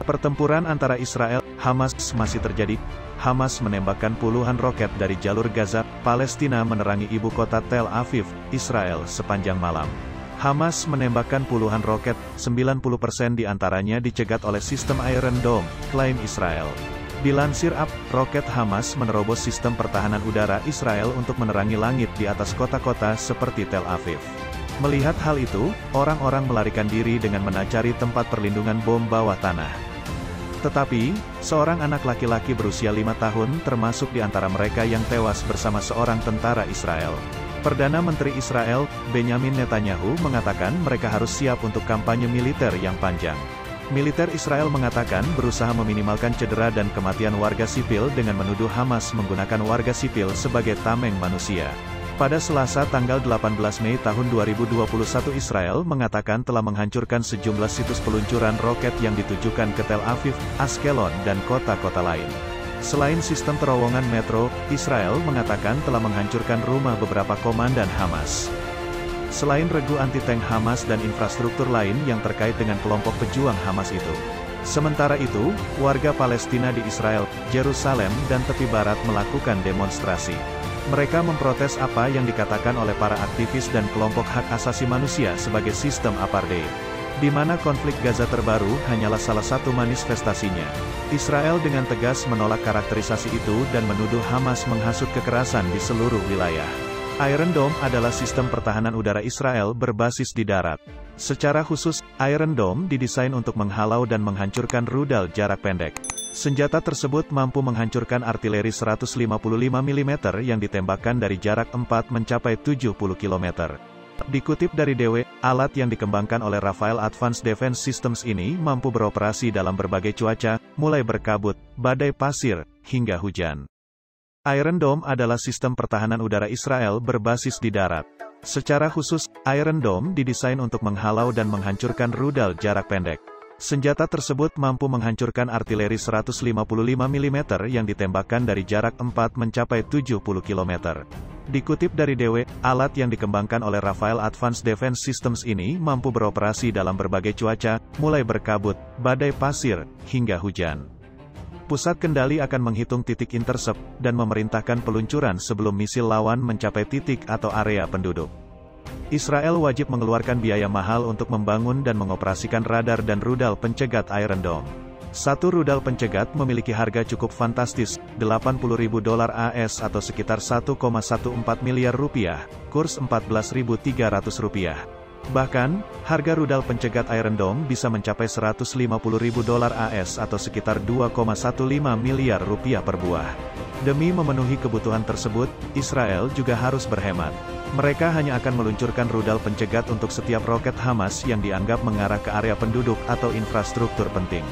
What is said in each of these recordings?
Pertempuran antara Israel, Hamas masih terjadi. Hamas menembakkan puluhan roket dari jalur Gaza, Palestina menerangi ibu kota Tel Aviv, Israel sepanjang malam. Hamas menembakkan puluhan roket, 90% diantaranya dicegat oleh sistem Iron Dome, klaim Israel. Dilansir AP, roket Hamas menerobos sistem pertahanan udara Israel untuk menerangi langit di atas kota-kota seperti Tel Aviv. Melihat hal itu, orang-orang melarikan diri dengan mencari tempat perlindungan bom bawah tanah. Tetapi, seorang anak laki-laki berusia 5 tahun termasuk di antara mereka yang tewas bersama seorang tentara Israel. Perdana Menteri Israel, Benjamin Netanyahu mengatakan mereka harus siap untuk kampanye militer yang panjang. Militer Israel mengatakan berusaha meminimalkan cedera dan kematian warga sipil dengan menuduh Hamas menggunakan warga sipil sebagai tameng manusia. Pada Selasa tanggal 18 Mei tahun 2021 Israel mengatakan telah menghancurkan sejumlah situs peluncuran roket yang ditujukan ke Tel Aviv, Ashkelon dan kota-kota lain. Selain sistem terowongan metro, Israel mengatakan telah menghancurkan rumah beberapa komandan Hamas. Selain regu anti-tank Hamas dan infrastruktur lain yang terkait dengan kelompok pejuang Hamas itu. Sementara itu, warga Palestina di Israel, Yerusalem dan tepi barat melakukan demonstrasi. Mereka memprotes apa yang dikatakan oleh para aktivis dan kelompok hak asasi manusia sebagai sistem apartheid. Di mana konflik Gaza terbaru hanyalah salah satu manifestasinya. Israel dengan tegas menolak karakterisasi itu dan menuduh Hamas menghasut kekerasan di seluruh wilayah. Iron Dome adalah sistem pertahanan udara Israel berbasis di darat. Secara khusus, Iron Dome didesain untuk menghalau dan menghancurkan rudal jarak pendek. Senjata tersebut mampu menghancurkan artileri 155 mm yang ditembakkan dari jarak 4 mencapai 70 km. Dikutip dari DW, alat yang dikembangkan oleh Rafael Advanced Defense Systems ini mampu beroperasi dalam berbagai cuaca, mulai berkabut, badai pasir, hingga hujan. Iron Dome adalah sistem pertahanan udara Israel berbasis di darat. Secara khusus, Iron Dome didesain untuk menghalau dan menghancurkan rudal jarak pendek. Senjata tersebut mampu menghancurkan artileri 155 mm yang ditembakkan dari jarak 4 mencapai 70 km. Dikutip dari DW, alat yang dikembangkan oleh Rafael Advanced Defense Systems ini mampu beroperasi dalam berbagai cuaca, mulai berkabut, badai pasir, hingga hujan. Pusat kendali akan menghitung titik intercept, dan memerintahkan peluncuran sebelum misil lawan mencapai titik atau area penduduk. Israel wajib mengeluarkan biaya mahal untuk membangun dan mengoperasikan radar dan rudal pencegat Iron Dome. Satu rudal pencegat memiliki harga cukup fantastis, $80.000 AS atau sekitar 1,14 miliar rupiah, kurs Rp14.300. Bahkan, harga rudal pencegat Iron Dome bisa mencapai $150.000 AS atau sekitar 2,15 miliar rupiah per buah. Demi memenuhi kebutuhan tersebut, Israel juga harus berhemat. Mereka hanya akan meluncurkan rudal pencegat untuk setiap roket Hamas yang dianggap mengarah ke area penduduk atau infrastruktur penting.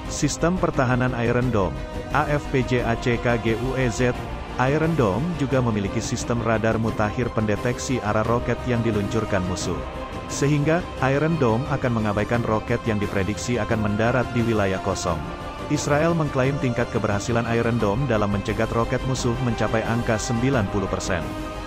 Sistem pertahanan Iron Dome, AFPJACKGUEZ, Iron Dome juga memiliki sistem radar mutakhir pendeteksi arah roket yang diluncurkan musuh. Sehingga, Iron Dome akan mengabaikan roket yang diprediksi akan mendarat di wilayah kosong. Israel mengklaim tingkat keberhasilan Iron Dome dalam mencegat roket musuh mencapai angka 90%.